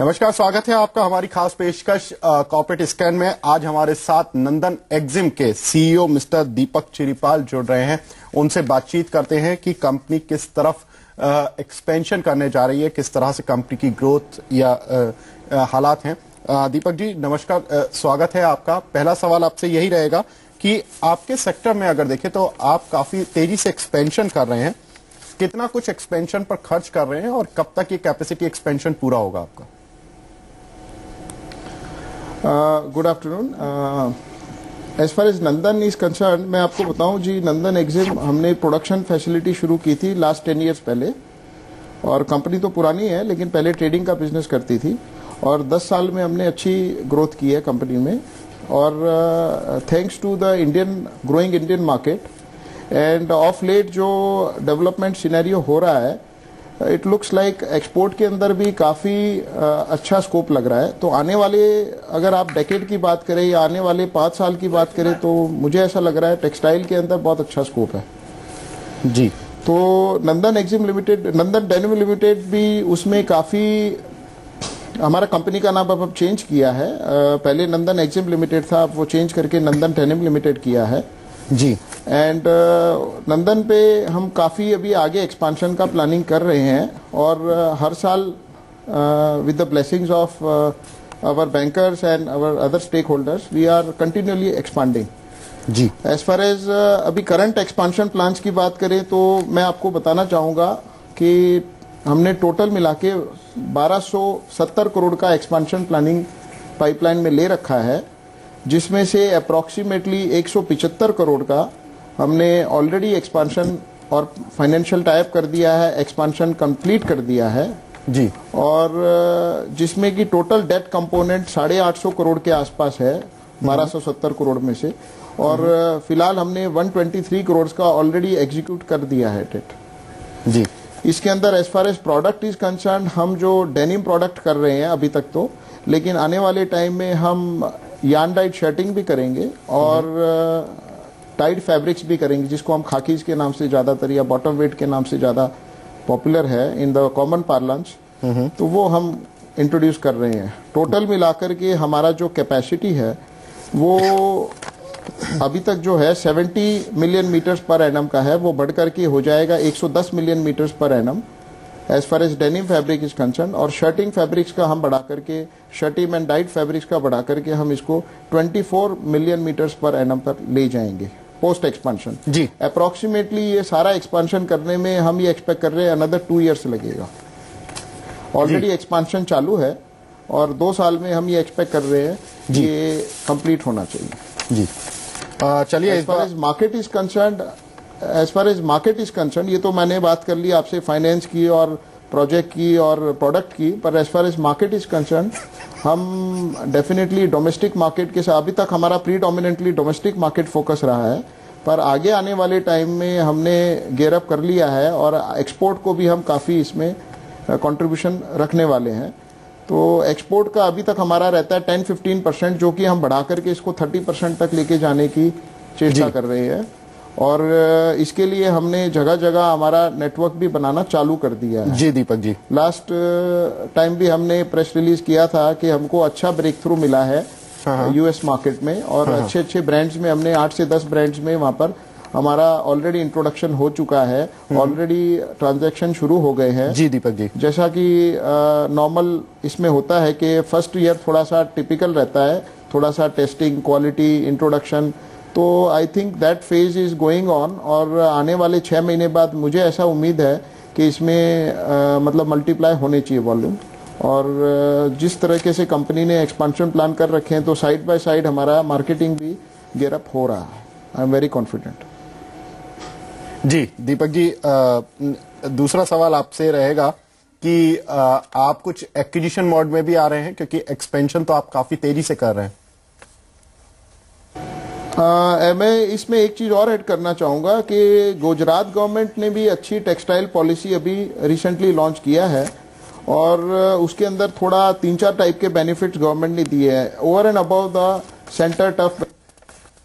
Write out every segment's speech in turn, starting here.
नमस्कार, स्वागत है आपका हमारी खास पेशकश कॉर्पोरेट स्कैन में। आज हमारे साथ नंदन एक्जिम के सीईओ मिस्टर दीपक चिरीपाल जुड़ रहे हैं। उनसे बातचीत करते हैं कि कंपनी किस तरफ एक्सपेंशन करने जा रही है, किस तरह से कंपनी की ग्रोथ या हालात हैं। दीपक जी नमस्कार, स्वागत है आपका। पहला सवाल आपसे यही रहेगा कि आपके सेक्टर में अगर देखें तो आप काफी तेजी से एक्सपेंशन कर रहे हैं। कितना कुछ एक्सपेंशन पर खर्च कर रहे हैं और कब तक ये कैपेसिटी एक्सपेंशन पूरा होगा आपका? Good afternoon. As far as Nandan is concern, मैं आपको बताऊं जी, नंदन एक्जिम हमने प्रोडक्शन फैसिलिटी शुरू की थी लास्ट 10 इयर्स पहले। और कंपनी तो पुरानी है लेकिन पहले ट्रेडिंग का बिजनेस करती थी और 10 साल में हमने अच्छी ग्रोथ की है कंपनी में। और thanks to the growing Indian market and of late जो डेवलपमेंट सिनेरियो हो रहा है, इट लुक्स लाइक एक्सपोर्ट के अंदर भी काफी अच्छा स्कोप लग रहा है। तो आने वाले, अगर आप डेकेड की बात करें या आने वाले 5 साल की बात करें, तो मुझे ऐसा लग रहा है टेक्सटाइल के अंदर बहुत अच्छा स्कोप है जी। तो नंदन एक्जिम लिमिटेड, नंदन डेनिम लिमिटेड भी उसमें काफी, हमारा कंपनी का नाम अब चेंज किया है। पहले नंदन एक्जिम लिमिटेड था, अब वो चेंज करके नंदन डेनिम लिमिटेड किया है जी। एंड नंदन पे हम काफी अभी आगे एक्सपांशन का प्लानिंग कर रहे हैं और हर साल with the blessings of our bankers and our other stake holders we are continuously expanding जी। एज फार एज अभी करंट एक्सपांशन प्लान्स की बात करें तो मैं आपको बताना चाहूंगा कि हमने टोटल मिला के 1270 करोड़ का एक्सपांशन प्लानिंग पाइपलाइन में ले रखा है, जिसमें से अप्रोक्सीमेटली 175 करोड़ का हमने ऑलरेडी एक्सपांशन और फाइनेंशियल टाइप कर दिया है, एक्सपांशन कंप्लीट कर दिया है जी। और जिसमें कि टोटल डेट कंपोनेंट 850 करोड़ के आसपास है 1270 करोड़ में से। और फिलहाल हमने 123 करोड़ का ऑलरेडी एग्जीक्यूट कर दिया है डेट जी। इसके अंदर as far as product is concerned, हम जो डेनिम प्रोडक्ट कर रहे हैं अभी तक तो, लेकिन आने वाले टाइम में हम यार्न डाइड शर्टिंग भी करेंगे और टाइड फैब्रिक्स भी करेंगे, जिसको हम खाकीज के नाम से ज्यादातर या बॉटम वेट के नाम से ज्यादा पॉपुलर है इन द कॉमन पार्लेंस। तो वो हम इंट्रोड्यूस कर रहे हैं। टोटल मिलाकर के हमारा जो कैपेसिटी है वो अभी तक जो है 70 मिलियन मीटर्स पर एनम का है, वो बढ़कर के हो जाएगा 110 million meters per annum as far as denim fabric is concerned. और शर्टिंग फैब्रिक्स का हम बढ़ा करके, शर्टिंग एंड डाइड फैब्रिक्स का बढ़ा करके हम इसको 24 मिलियन मीटर्स पर एनम पर ले जाएंगे पोस्ट एक्सपांशन जी। अप्रोक्सीमेटली ये सारा एक्सपांशन करने में हम ये एक्सपेक्ट कर रहे हैं अनदर 2 इयर्स लगेगा। ऑलरेडी एक्सपांशन चालू है और 2 साल में हम ये एक्सपेक्ट कर रहे हैं कि ये कंप्लीट होना चाहिए जी। चलिए, as far as market is concerned, as far as market is concerned, ये तो मैंने बात कर ली आपसे फाइनेंस की और प्रोजेक्ट की और प्रोडक्ट की, पर as far as market is concerned हम डेफिनेटली डोमेस्टिक मार्केट के साथ, अभी तक हमारा प्रीडोमिनेंटली डोमेस्टिक मार्केट फोकस रहा है, पर आगे आने वाले टाइम में हमने गेयर अप कर लिया है और एक्सपोर्ट को भी हम काफी इसमें कंट्रीब्यूशन रखने वाले हैं। तो एक्सपोर्ट का अभी तक हमारा रहता है 10-15%, जो कि हम बढ़ा करके इसको 30% तक लेके जाने की चेष्टा कर रहे हैं। और इसके लिए हमने जगह जगह हमारा नेटवर्क भी बनाना चालू कर दिया है। जी दीपक जी, लास्ट टाइम भी हमने प्रेस रिलीज किया था कि हमको अच्छा ब्रेक थ्रू मिला है यूएस मार्केट में और अच्छे अच्छे ब्रांड्स में हमने 8 से 10 ब्रांड्स में वहां पर हमारा ऑलरेडी इंट्रोडक्शन हो चुका है, ऑलरेडी ट्रांजैक्शन शुरू हो गए हैं। जी दीपक जी, जैसा कि नॉर्मल इसमें होता है कि फर्स्ट ईयर थोड़ा सा टिपिकल रहता है, थोड़ा सा टेस्टिंग, क्वालिटी, इंट्रोडक्शन, तो I think that phase is going on. और आने वाले 6 महीने बाद मुझे ऐसा उम्मीद है कि इसमें मतलब मल्टीप्लाई होने चाहिए वॉल्यूम। और जिस तरीके से कंपनी ने एक्सपांशन प्लान कर रखे हैं, तो साइड बाय साइड हमारा मार्केटिंग भी गेयर अप हो रहा है। I am very confident. जी दीपक जी, दूसरा सवाल आपसे रहेगा कि आप कुछ एक्विजिशन मोड में भी आ रहे हैं, क्योंकि एक्सपेंशन तो आप काफी तेजी से कर रहे हैं। मैं इसमें एक चीज और ऐड करना चाहूंगा कि गुजरात गवर्नमेंट ने भी अच्छी टेक्सटाइल पॉलिसी अभी रिसेंटली लॉन्च किया है और उसके अंदर थोड़ा 3-4 टाइप के बेनिफिट्स गवर्नमेंट ने दिए हैं। Over and above the centre TUF,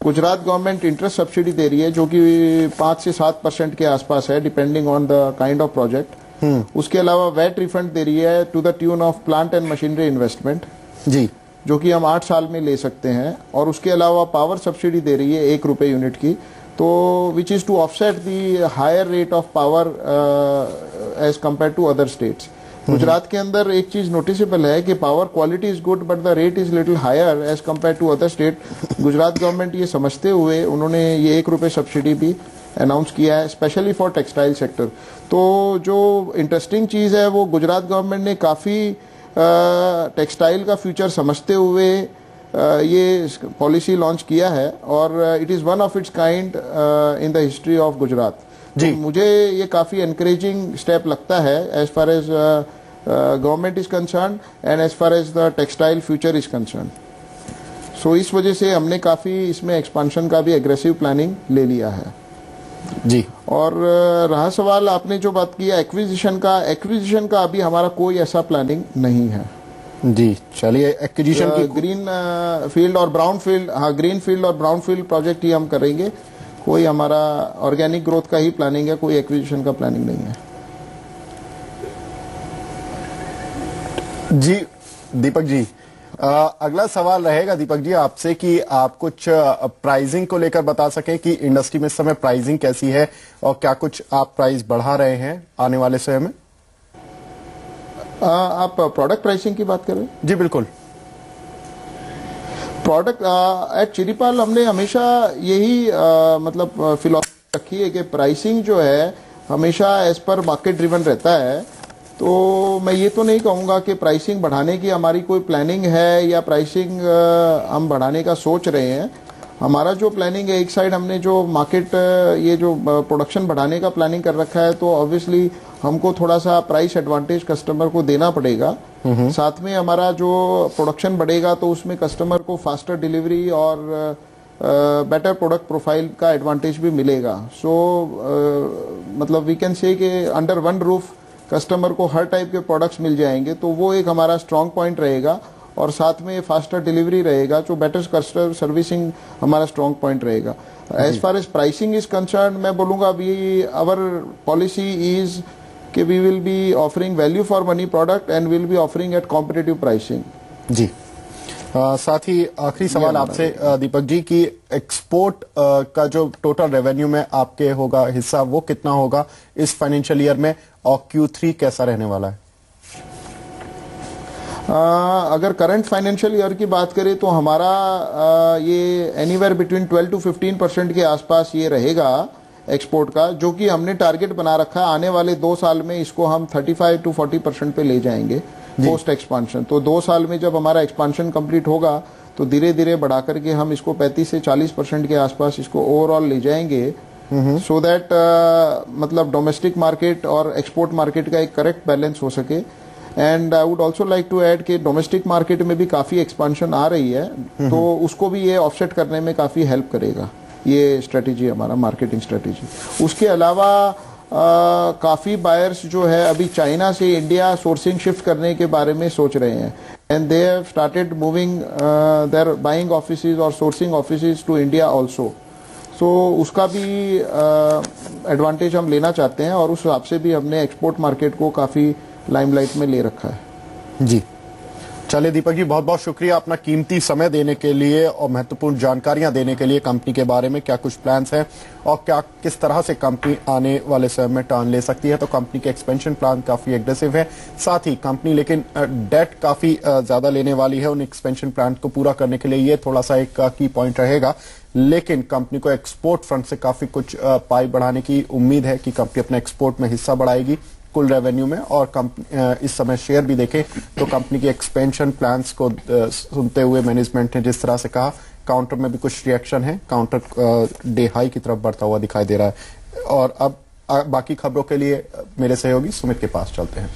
Gujarat government interest subsidy दे रही है जो कि 5 से 7% के आसपास है, depending on the kind of project. उसके अलावा वैट रिफंड दे रही है to the tune of plant and machinery investment जी, जो कि हम 8 साल में ले सकते हैं। और उसके अलावा पावर सब्सिडी दे रही है 1 रुपए यूनिट की, तो which is to offset the higher rate of power as compare to other states. Gujarat के अंदर एक चीज नोटिसेबल है कि power quality is good but the rate is little higher as compare to other state. Gujarat government ये समझते हुए उन्होंने ये 1 रुपए सब्सिडी भी अनाउंस किया है स्पेशली फॉर टेक्सटाइल सेक्टर। तो जो इंटरेस्टिंग चीज है वो गुजरात गवर्नमेंट ने काफी टेक्सटाइल का फ्यूचर समझते हुए ये पॉलिसी लॉन्च किया है और it is one of its kind in the history of Gujarat. तो मुझे ये काफी एनकरेजिंग स्टेप लगता है as far as government is concern and as far as the textile future is concern. So इस वजह से हमने काफी इसमें एक्सपांशन का भी एग्रेसिव प्लानिंग ले लिया है जी। और रहा सवाल आपने जो बात की एक्विजिशन का अभी हमारा कोई ऐसा प्लानिंग नहीं है जी। चलिए, एक्विजिशन की ग्रीन फील्ड और ब्राउन फील्ड, हाँ ग्रीन फील्ड और ब्राउन फील्ड प्रोजेक्ट ही हम करेंगे। कोई हमारा ऑर्गेनिक ग्रोथ का ही प्लानिंग है, कोई एक्विजिशन का प्लानिंग नहीं है जी। दीपक जी, अगला सवाल रहेगा दीपक जी आपसे कि आप कुछ प्राइसिंग को लेकर बता सकें कि इंडस्ट्री में इस समय प्राइसिंग कैसी है और क्या कुछ आप प्राइस बढ़ा रहे हैं आने वाले समय में? आप प्रोडक्ट प्राइसिंग की बात कर रहे हैं? जी बिल्कुल। प्रोडक्ट एट चिरीपाल हमने हमेशा यही मतलब फिलॉसफी रखी है कि प्राइसिंग जो है हमेशा एज पर मार्केट ड्रिवन रहता है। तो मैं ये तो नहीं कहूंगा कि प्राइसिंग बढ़ाने की हमारी कोई प्लानिंग है या प्राइसिंग हम बढ़ाने का सोच रहे हैं। हमारा जो प्लानिंग है, एक साइड हमने जो मार्केट ये जो प्रोडक्शन बढ़ाने का प्लानिंग कर रखा है, तो ऑब्वियसली हमको थोड़ा सा प्राइस एडवांटेज कस्टमर को देना पड़ेगा। साथ में हमारा जो प्रोडक्शन बढ़ेगा तो उसमें कस्टमर को फास्टर डिलीवरी और बेटर प्रोडक्ट प्रोफाइल का एडवांटेज भी मिलेगा। सो मतलब वी कैन से कि अंडर वन रूफ कस्टमर को हर टाइप के प्रोडक्ट्स मिल जाएंगे, तो वो एक हमारा स्ट्रांग पॉइंट रहेगा। और साथ में फास्टर डिलीवरी रहेगा, जो बेटर कस्टमर सर्विसिंग हमारा स्ट्रांग पॉइंट रहेगा। As far as pricing is concern, मैं बोलूंगा अभी आवर पॉलिसी इज कि we will be offering value for money product and will be offering at competitive pricing जी। साथ ही आखिरी सवाल आपसे दीपक जी कि एक्सपोर्ट का जो टोटल रेवेन्यू में आपके होगा हिस्सा, वो कितना होगा इस फाइनेंशियल ईयर में और Q3 कैसा रहने वाला है? अगर करंट फाइनेंशियल ईयर की बात करें तो हमारा ये एनीवेयर बिटवीन 12 to 15% के आसपास ये रहेगा एक्सपोर्ट का, जो कि हमने टारगेट बना रखा है। आने वाले 2 साल में इसको हम 35 to 40% पे ले जाएंगे पोस्ट एक्सपांशन। तो 2 साल में जब हमारा एक्सपांशन कंप्लीट होगा तो धीरे धीरे बढ़ा करके हम इसको 35 से 40% के आसपास इसको ओवरऑल ले जाएंगे, सो दैट मतलब डोमेस्टिक मार्केट और एक्सपोर्ट मार्केट का एक करेक्ट बैलेंस हो सके। And I would also like to add कि डोमेस्टिक मार्केट में भी काफी एक्सपांशन आ रही है, तो उसको भी ये ऑफसेट करने में काफी हेल्प करेगा ये स्ट्रेटेजी, हमारा मार्केटिंग स्ट्रेटेजी। उसके अलावा काफी बायर्स जो है अभी चाइना से इंडिया सोर्सिंग शिफ्ट करने के बारे में सोच रहे हैं, and they have started moving their buying offices और sourcing offices to India also. So उसका भी एडवांटेज हम लेना चाहते हैं और उस हिसाब से भी हमने एक्सपोर्ट मार्केट को काफी लाइमलाइट में ले रखा है जी। चलिए दीपक जी, बहुत बहुत शुक्रिया अपना कीमती समय देने के लिए और महत्वपूर्ण जानकारियां देने के लिए कंपनी के बारे में, क्या कुछ प्लान्स हैं और क्या किस तरह से कंपनी आने वाले समय में टर्न ले सकती है। तो कंपनी के एक्सपेंशन प्लान काफी एग्रेसिव है, साथ ही कंपनी लेकिन डेट काफी ज्यादा लेने वाली है। उन एक्सपेंशन प्लान को पूरा करने के लिए ये थोड़ा सा एक की पॉइंट रहेगा, लेकिन कंपनी को एक्सपोर्ट फ्रंट से काफी कुछ पाई बढ़ाने की उम्मीद है कि कंपनी अपने एक्सपोर्ट में हिस्सा बढ़ाएगी कुल रेवेन्यू में। और इस समय शेयर भी देखें तो कंपनी की एक्सपेंशन प्लान्स को सुनते हुए मैनेजमेंट ने जिस तरह से कहा, काउंटर में भी कुछ रिएक्शन है, काउंटर डे हाई की तरफ बढ़ता हुआ दिखाई दे रहा है। और अब बाकी खबरों के लिए मेरे सहयोगी सुमित के पास चलते हैं।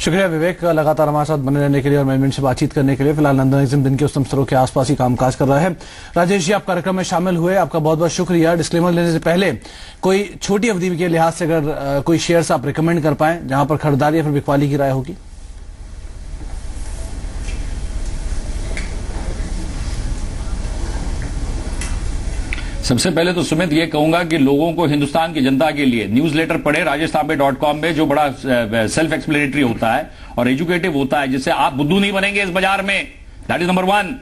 शुक्रिया विवेक, लगातार हमारे साथ बने रहने के लिए और मैनेजमेंट से बातचीत करने के लिए। फिलहाल नंदन एक्जिम दिन के उच्चतम स्तरों के आसपास ही कामकाज कर रहा है। राजेश जी, आप कार्यक्रम में शामिल हुए, आपका बहुत बहुत शुक्रिया। डिस्क्लेमर लेने से पहले कोई छोटी अवधि के लिहाज से अगर कोई शेयर्स आप रिकमेंड कर पाएं जहां पर खरीदारी या फिर बिकवाली की राय होगी? सबसे पहले तो सुमित ये कहूंगा कि लोगों को, हिंदुस्तान की जनता के लिए न्यूज़लेटर पढ़े rajesh.com में, जो बड़ा सेल्फ एक्सप्लेनेटरी होता है और एजुकेटिव होता है, जिससे आप बुद्धू नहीं बनेंगे इस बाजार में। That is number 1।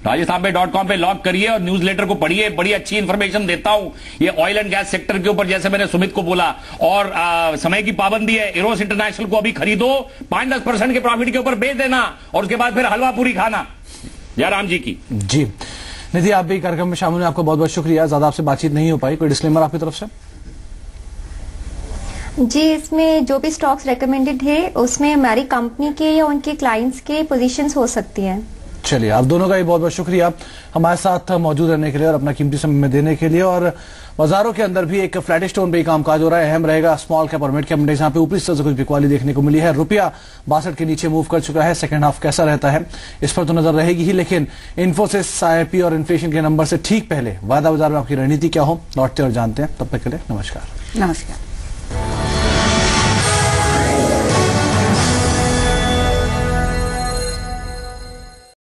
rajesh.com पे लॉग करिए और न्यूज़लेटर को पढ़िए, बड़ी अच्छी इंफॉर्मेशन देता हूं। ये ऑयल एंड गैस सेक्टर के ऊपर, जैसे मैंने सुमित को बोला, और समय की पाबंदी है। इरोस इंटरनेशनल को अभी खरीदो, 5-10% के प्रॉफिट के ऊपर बेच देना और उसके बाद फिर हलवा पूरी खाना। जयराम जी की जी। निधि, आप भी कार्यक्रम में शामिल हुए, आपका बहुत बहुत शुक्रिया। ज्यादा आपसे बातचीत नहीं हो पाई, कोई डिस्क्लेमर आपकी तरफ से? जी, इसमें जो भी स्टॉक्स रेकमेंडेड है उसमें हमारी कंपनी के या उनके क्लाइंट्स के पोजीशंस हो सकती हैं। चलिए, आप दोनों का भी बहुत बहुत शुक्रिया हमारे साथ मौजूद रहने के लिए और अपना कीमती समय में देने के लिए। और बाजारों के अंदर भी एक फ्लैट स्टोन पे ही कामकाज हो रहा है। अहम रहेगा स्मॉल कैप और मिड कैप इंडेक्स, यहाँ पे ऊपरी स्तर से कुछ बिकवाली देखने को मिली है। रुपया 62 के नीचे मूव कर चुका है। सेकंड हाफ कैसा रहता है इस पर तो नजर रहेगी ही, लेकिन इन्फोसिस, IIP और इन्फ्लेशन के नंबर से ठीक पहले वायदा बाजार में आपकी रणनीति क्या हो, लौटते और जानते हैं। तब तक के लिए नमस्कार। नमस्कार।